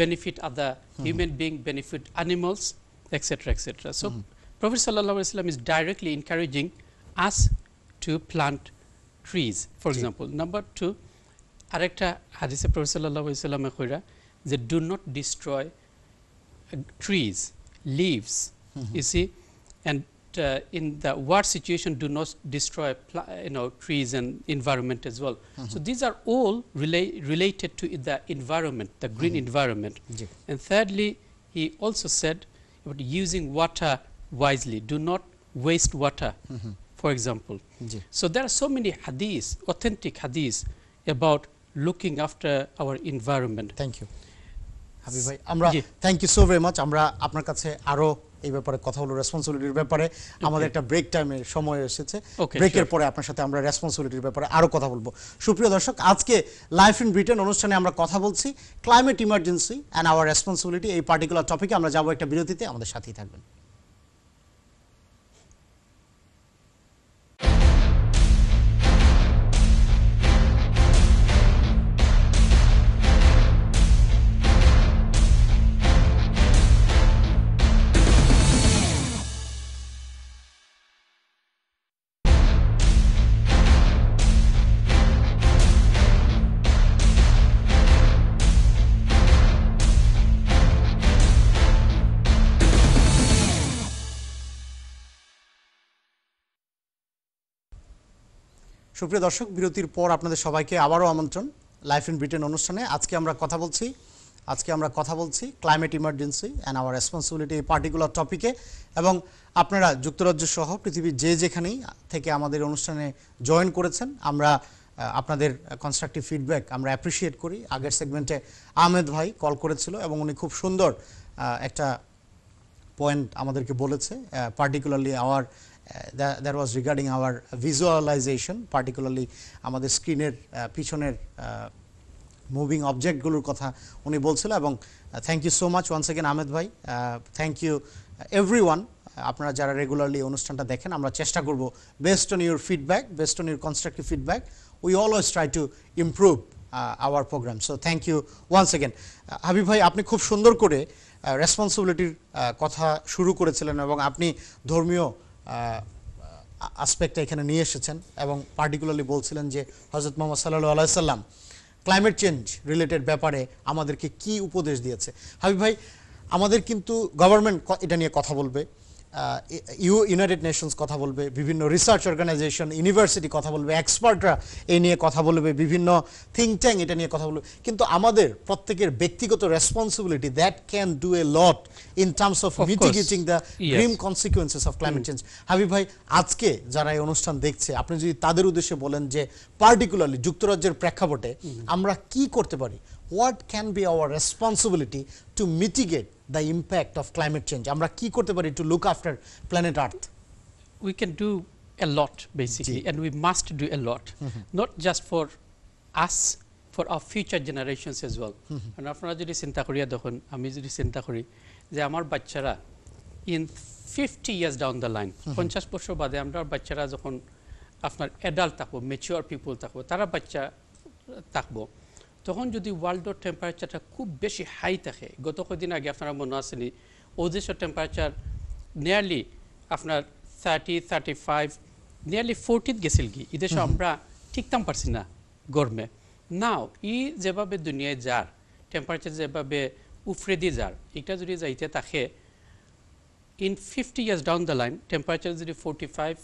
benefit other human being, benefit animals, etc., etc. So Prophet sallallahu alaihi wasallam is directly encouraging us to plant trees, for example. Number 2, arekta hadise Prophet sallallahu alaihi wasallam khoira যে do not destroy trees, leaves, you see, and in the war situation do not destroy trees and environment as well. So these are all related to the environment, the green environment. And thirdly, he also said about using water wisely, do not waste water, for example. So there are so many hadiths, authentic hadiths about looking after our environment. Thank you Habib ভাই, আমরা thank you so very much. আমরা আপনার কাছে আরো এই ব্যাপারে কথা হলো, রেসপন্সিবিলিটির ব্যাপারে। আমাদের একটা ব্রেক টাইমের সময় এসেছে, ব্রেকের পরে আপনার সাথে আমরা রেসপন্সিবিলিটির ব্যাপারে আরো কথা বলবো। সুপ্রিয় দর্শক, আজকে লাইফ ইন ব্রিটেন অনুষ্ঠানে আমরা কথা বলছি climate emergency and our responsibility, এই পার্টিকুলার টপিকে। আমরা যাবো একটা বিরতিতে, আমাদের সাথেই থাকবেন। সুপ্রিয় দর্শক, বিরতির পর আপনাদের সবাইকে আবারও আমন্ত্রণ লাইফ ইন ব্রিটেন অনুষ্ঠানে। আজকে আমরা কথা বলছি climate emergency and our responsibility, এই পার্টিকুলার টপিকে। এবং আপনারা যুক্তরাজ্য সহ পৃথিবীর যেখানেই থেকে আমাদের অনুষ্ঠানে জয়েন করেছেন, আমরা আপনাদের কনস্ট্রাকটিভ ফিডব্যাক আমরা অ্যাপ্রিসিয়েট করি। আগের সেগমেন্টে আহমেদ ভাই কল করেছিল এবং উনি খুব সুন্দর একটা পয়েন্ট আমাদেরকে বলেছে, particularly our that was regarding our visualization, particularly আমাদের স্ক্রিনের পিছনের মুভিং অবজেক্টগুলোর কথা উনি বলছিল। এবং thank you so much once again Ahmed ভাই, থ্যাংক ইউ এভরিওয়ান। আপনারা যারা রেগুলারলি অনুষ্ঠানটা দেখেন, আমরা চেষ্টা করব based on your feedback, based on your constructive feedback, we always try to improve our programme. So thank you once again. Habib ভাই, আপনি খুব সুন্দর করে রেসপন্সিবিলিটির কথা শুরু করেছিলেন এবং আপনি ধর্মীয় আসপেক্টটা এখানে নিয়ে এসেছেন এবং পার্টিকুলারলি বলছিলেন যে হযরত মুহাম্মদ সাল্লাল্লাহু আলাইহি সাল্লাম ক্লাইমেট চেঞ্জ রিলেটেড ব্যাপারে আমাদেরকে কি উপদেশ দিয়েছে। হাবিব ভাই, আমাদের কিন্তু গভর্নমেন্ট এটা নিয়ে কথা বলবে, ইউনাইটেড নেশনস কথা বলবে, বিভিন্ন রিসার্চ অর্গানাইজেশন ইউনিভার্সিটি কথা বলবে, এক্সপার্টরা এই নিয়ে কথা বলবে, বিভিন্ন থিঙ্ক ট্যাঙ্ক এটা নিয়ে কথা বলবে, কিন্তু আমাদের প্রত্যেকের ব্যক্তিগত responsibility that can do a lot in terms of mitigating the Grimm consequences of climate change. Habib ভাই, আজকে যারা এই অনুষ্ঠান দেখছে আপনি যদি তাদের উদ্দেশ্যে বলেন যে পার্টিকুলারলি যুক্তরাজ্যের প্রেক্ষাপটে আমরা কি করতে পারি, what can be our responsibility to mitigate the impact of climate change? আমরা কি করতে পারি to look after planet Earth? We can do a lot basically, and we must do a lot, not just for us, for our future generations as well. And আপনারা যদি চিন্তা করিয়া দেখুন, আমি যদি চিন্তা করি যে আমার বাচ্চারা in 50 years down the line, 50 বছর বাদে আমরা বাচ্চারা যখন আপনার অ্যাডাল্ট থাকবো, ম্যাচিওর পিপল থাকবো, তারা বাচ্চা থাকবো, তখন যদি ওয়ার্ল্ডের টেম্পারেচারটা খুব বেশি হাই থাকে, গত কদিন আগে আপনারা মনে আসেনি ওদেশের টেম্পারেচার নিয়ারলি আপনার 30-35 নিয়ারলি 40 গেছিল কি, এদেশে আমরা ঠিকতাম পারছি না গরমে। নাও ই যেভাবে দুনিয়ায় যার টেম্পারেচার যেভাবে উফরে দিয়ে যার, এটা যদি যাইতে থাকে in 50 years down the line temperature যদি 45,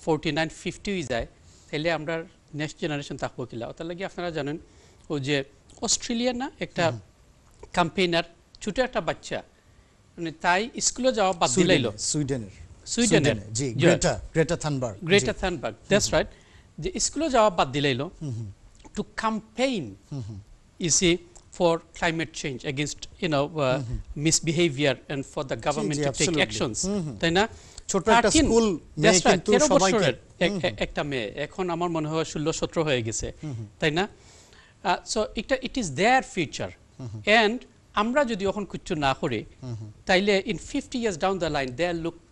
49, 50 যায়, তাহলে আমরা নেক্সট জেনারেশন থাকবো কিলা। তার লাগে আপনারা জানেন ও যে অস্ট্রেলিয়া না একটা ক্যাম্পেইনার, ছোট একটা বাচ্চা, মানে তাই স্কুলে যাওয়া বাদ দিলাইলো, সুইডেনের জি, গ্রেটা থানবার্গ, দ্যাটস রাইট, যে স্কুলে যাওয়া বাদ দিলাইলো to campaign you see for climate change against misbehavior and for the government to take actions, তাই না? ছোট একটা স্কুল মেয়ে কিন্তু সবাইকে একটা মেয়ে এখন আমার মনে হয় 16-17 হয়ে গেছে, তাই না? So it is their future, and আমরা যদি এখন কিছু না করি তাইলে in 50 years down the line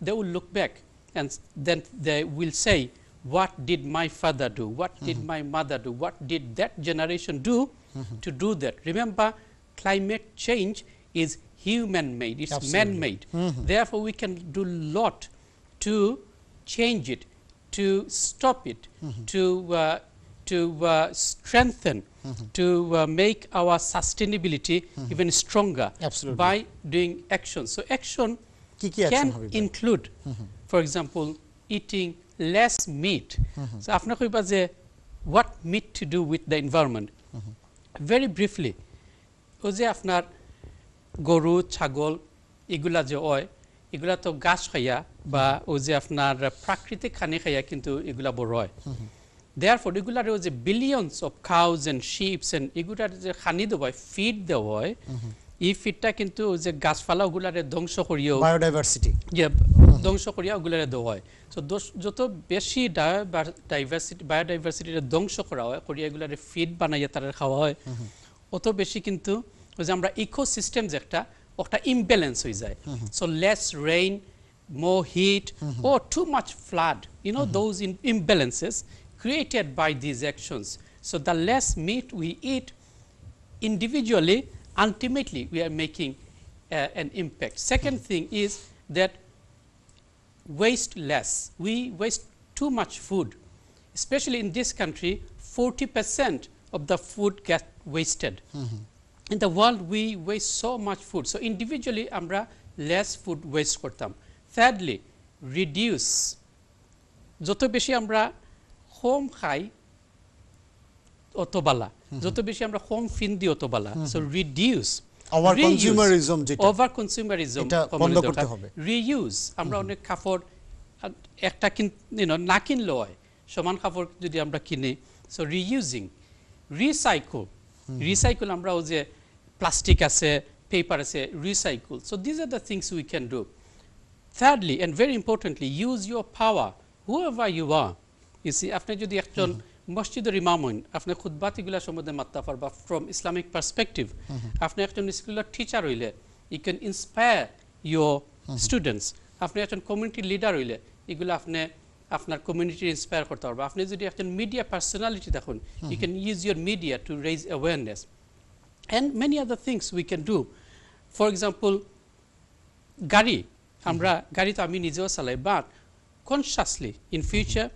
they will look back and then they will say, what did my father do, what did my mother do, what did that generation do to do that? Remember, climate change is human made, it's man made. Therefore we can do lot to change it, to stop it, to strengthen, to make our sustainability even stronger by doing action. So action can include, for example, eating less meat. So apna koiba je what meat to do with the environment, very briefly o je apnar goru chagol এগুলা যে হয় এগুলা তো গাছ খাইয়া বা ও যে আপনার প্রাকৃতিক খানি খাইয়া কিন্তু এগুলা বড় হয়। Therefore এগুলার যে billions of cows and sheep and এগুলার যে খানি দেওয়া হয়, ফিড দেওয়া হয়, এই ফিডটা কিন্তু যে গাছপালা ওগুলারে ধ্বংস করিয়াও বায়োডাইভার্সিটি ধ্বংস করিয়া ওগুলারে দেওয়া হয়। সো যত বেশি বায়োডাইভার্সিটির ধ্বংস করা হয় করিয়া এগুলারে ফিড বানাইয়া তারা খাওয়া হয়, অত বেশি কিন্তু যে আমরা ইকোসিস্টেম যে একটা ইমব্যালেন্স হয়ে যায়। So less rain, more heat, or too much flood, those imbalances created by these actions. So the less meat we eat individually, ultimately we are making an impact. Second thing is that waste less. We waste too much food, especially in this country. 40% of the food gets wasted. In the world we waste so much food. So individually আমরা less food waste করতাম. Thirdly, reduce. যত বেশি আমরা home খাই অত বালা, যত বেশি আমরা হোম ফিন দিই অত বালা। সো রিডিউস, ওভার কনজিউমারিজম এটা বন্ধ করতে হবে। রিইউজ, আমরা অনেক কাপড় একটা না কিনলেও হয়, সমান কাপড় যদি আমরা কিনি। সো রিইউজিং, রিসাইকেল আমরা ও যে প্লাস্টিক আছে, পেপার আছে, recycle. So this are the things we can do. Thirdly, and very importantly, use your power, whoever you are. You see, আপনি যদি একজন মসজিদের ইমাম হন, আপনি খুতবাত এগুলা সম্বন্ধে মাত্তা পারবা ফ্রম ইসলামিক পার্সপেক্টিভ। আপনি একজন স্কুলের টিচার হইলে you can inspire your students. আপনি একজন কমিউনিটি লিডার হইলে এগুলো আপনি আপনার কমিউনিটি ইন্সপায়ার করতে পারবা। আপনি যদি একজন মিডিয়া পার্সোনালিটি দেখুন, you can use your media to raise awareness. And many other things we can do. For example, গাড়ি তো আমি নিজেও চালাই, but consciously in future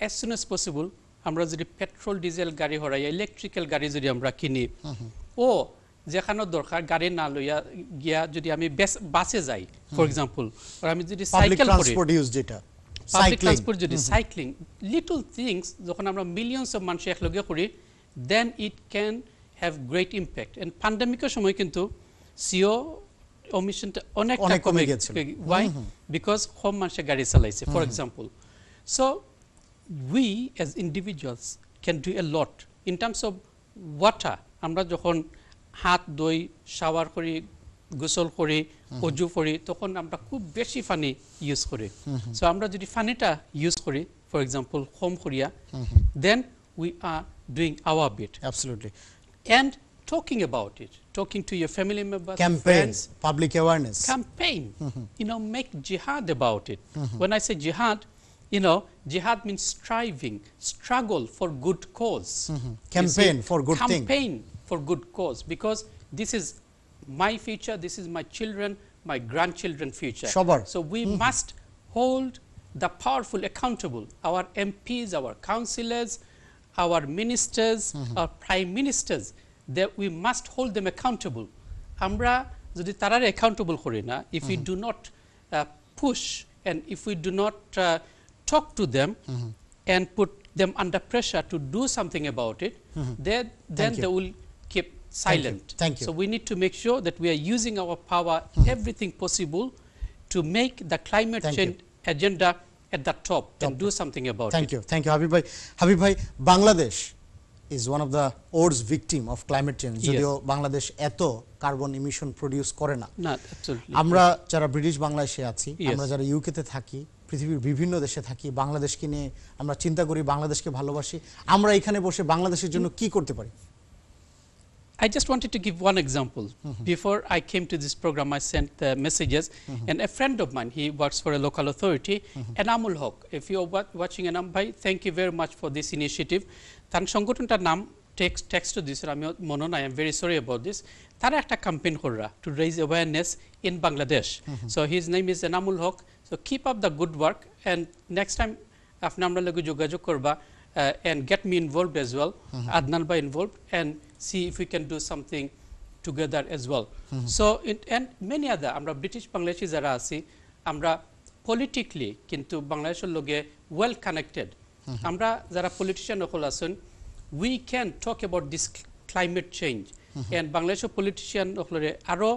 as soon as possible আমরা যদি পেট্রোল ডিজেল গাড়ি হরাই ইলেকট্রিক্যাল গাড়ি যদি আমরা কিনি, ও যেখানে দরকার গাড়ি না লইয়া গিয়া যদি আমি বাসে যাই ফর এক্সাম্পল আর আমি যদি সাইকেল করি পাবলিক ট্রান্সপোর্ট যদি সাইক্লিং লিটল থিংস যখন আমরা মিলিয়নস অফ মানুষ একলগে করি then it can have great impact and প্যান্ডেমিকের সময় কিন্তু সিও omissionটা অনেকটা কমে গেছে why because কম মানুষ গাড়ি চালাইছে for example so we as individuals can do a lot in terms of water আমরা যখন হাত ধুই শাওয়ার করি গোসল করি ওযু করি তখন আমরা খুব বেশি পানি ইউজ করি সো আমরা যদি পানিটা ইউজ করি ফর এক্সাম্পল কম করিয়া then we are doing our bit absolutely and talking about it, talking to your family members, campaigns, friends, public awareness, campaign, you know, make jihad about it. When I say jihad, you know, jihad means striving, struggle for good cause. Campaign for good thing. Campaign for good cause because this is my future, this is my children, my grandchildren future. Sure. So we must hold the powerful accountable, our MPs, our councillors, our ministers, our prime ministers, that we must hold them accountable. Amra jodi tarare accountable kori na, if we do not push and if we do not talk to them and put them under pressure to do something about it, then they will keep silent. Thank you. So we need to make sure that we are using our power, everything possible to make the climate change agenda at the top and do something about it. Thank you Habib bhai. Habib bhai, Bangladesh is one of the worst victim of climate change. যদিও বাংলাদেশ এত carbon emission produce করে না। আমরা যারা British বাংলাদেশে আছি, আমরা যারা ইউকেতে থাকি, পৃথিবীর বিভিন্ন দেশে থাকি, বাংলাদেশকে নিয়ে আমরা চিন্তা করি, বাংলাদেশকে ভালোবাসি, আমরা এখানে বসে বাংলাদেশের জন্য কি করতে পারি? I just wanted to give one example. Before I came to this program, I sent the messages, and a friend of mine, he works for a local authority, Enamul Haq. If you are watching Enam bhai, thank you very much for this initiative. তার সংগঠনটার নাম text to this আমি মনে নাই, I am very sorry about this. তারা একটা campaign কররা to raise awareness in Bangladesh. So his name is Enamul Haq. So keep up the good work and next time আপনি আমরা লগে যোগাযোগ করবা and get me involved as well, Adnan bhai involved, and see if we can do something together as well. So and many other আমরা British Bangladeshi যারা আছি আমরা politically কিন্তু বাংলাদেশের লগে well connected. আমরা যারা পলিটিশিয়ান হল আছেন we can talk about this climate change and বাংলাদেশের পলিটিশিয়ান হলরে আরো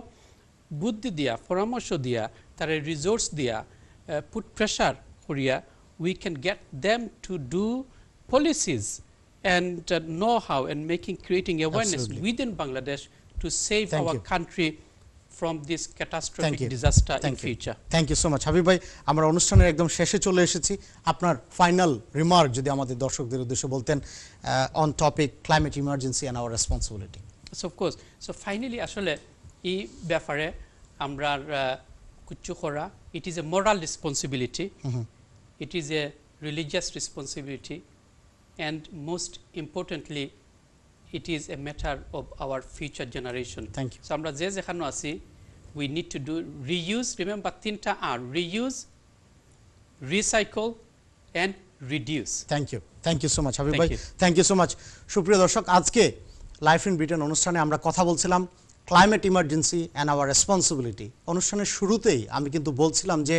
বুদ্ধি দিয়া পরামর্শ দিয়া তারা রিসোর্স দিয়া put pressure করিয়া we can get them to do policies and know-how and creating awareness within Bangladesh to save our country from this catastrophic disaster in future. Thank you so much. Habib bhai, আমরা অনুষ্ঠানের একদম শেষে চলে এসেছি। আপনার final remark যদি আমাদের দর্শকদের উদ্দেশ্যে বলতেন on topic climate emergency and our responsibility. So of course, so finally আসলে এই ব্যাপারে আমরা কিছু করা, it is a moral responsibility, it is a religious responsibility, and most importantly it is a matter of our future generation. Thank you. So আমরা যে যেখানে আছি we need to do reuse, remember তিনটা R, reuse, recycle and reduce. Thank you so much Habib bhai. Thank you so much. সুপ্রিয় দর্শক, আজকে life in Britain অনুষ্ঠানে আমরা কথা বলছিলাম climate emergency and our responsibility. অনুষ্ঠানের শুরুতেই আমি কিন্তু বলছিলাম যে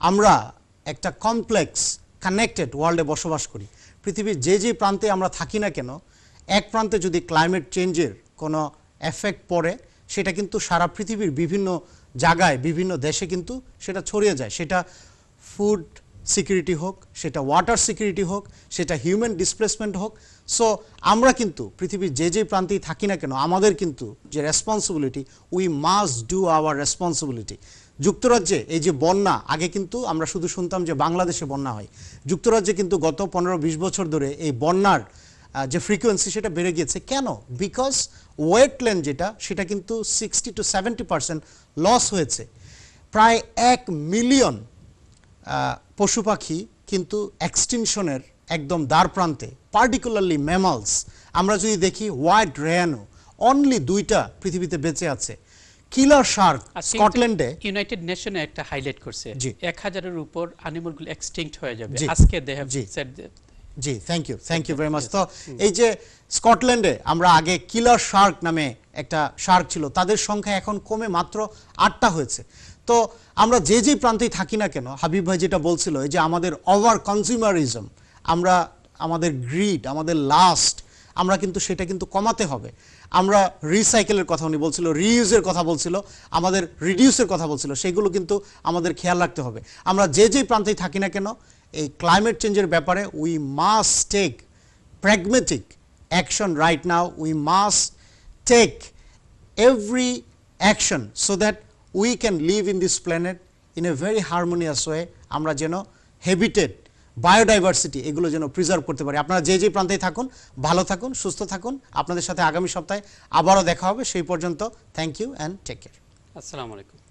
আমরা একটা কমপ্লেক্স কানেক্টেড ওয়ার্ল্ডে বসবাস করি। পৃথিবীর যে প্রান্তে আমরা থাকি না কেন, এক প্রান্তে যদি ক্লাইমেট চেঞ্জের কোনো এফেক্ট পড়ে সেটা কিন্তু সারা পৃথিবীর বিভিন্ন জায়গায় বিভিন্ন দেশে কিন্তু সেটা ছড়িয়ে যায়। সেটা ফুড সিকিউরিটি হোক, সেটা ওয়াটার সিকিউরিটি হোক, সেটা হিউম্যান ডিসপ্লেসমেন্ট হোক। সো আমরা কিন্তু পৃথিবীর যে প্রান্তেই থাকি না কেন আমাদের কিন্তু যে responsibility, we must do our responsibility. যুক্তরাজ্যে এই যে বন্যা, আগে কিন্তু আমরা শুধু শুনতাম যে বাংলাদেশে বন্যা হয়, যুক্তরাজ্যে কিন্তু গত 15-20 বছর ধরে এই বন্যার যে ফ্রিকোয়েন্সি সেটা বেড়ে গিয়েছে। কেন? বিকজ ওয়েটল্যান্ড যেটা সেটা কিন্তু 60 to 70% লস হয়েছে। প্রায় 1 মিলিয়ন পশু পাখি কিন্তু এক্সটিনশনের একদম দ্বার প্রান্তে, পার্টিকুলারলি ম্যামালস। আমরা যদি দেখি হোয়াইট রেয়ানো, অনলি 2টা পৃথিবীতে বেঁচে আছে। কিলার শার্ক স্কটল্যান্ডে ইউনাইটেড নেশনে একটা হাইলাইট করছে 1000-এর উপর অ্যানিমালগুলো এক্সটিংক্ট হয়ে যাবে। জি, আজকে দে হ্যাভ জি, সেড জি, থ্যাংক ইউ ভেরি মাচ। তো এই যে স্কটল্যান্ডে আমরা আগে কিলার শার্ক নামে একটা শার্ক ছিল, তাদের সংখ্যা এখন কমে মাত্র 8টা হয়েছে। তো আমরা যে প্রান্তেই থাকি না কেন, হাবিব ভাই যেটা বলছিল, এই যে আমাদের ওভার কনজিউমারিজম, আমরা আমাদের গ্রিড, আমাদের লাস্ট, আমরা কিন্তু সেটা কিন্তু কমাতে হবে। আমরা রিসাইকেলের কথা উনি বলছিল, রিইউজের কথা বলছিল, আমাদের রিডিউসের কথা বলছিল, সেগুলো কিন্তু আমাদের খেয়াল রাখতে হবে। আমরা যে প্রান্তেই থাকি না কেন, এই ক্লাইমেট চেঞ্জের ব্যাপারে we must take pragmatic action right now. We must take every action so that we can live in this planet in a very harmonious way. আমরা যেন habitat, বায়োডাইভার্সিটি এগুলো যেন প্রিজার্ভ করতে পারি। আপনারা যে প্রান্তেই থাকুন, ভালো থাকুন, সুস্থ থাকুন। আপনাদের সাথে আগামী সপ্তাহে আবারও দেখা হবে। সেই পর্যন্ত thank you and take care. আসসালামু আলাইকুম।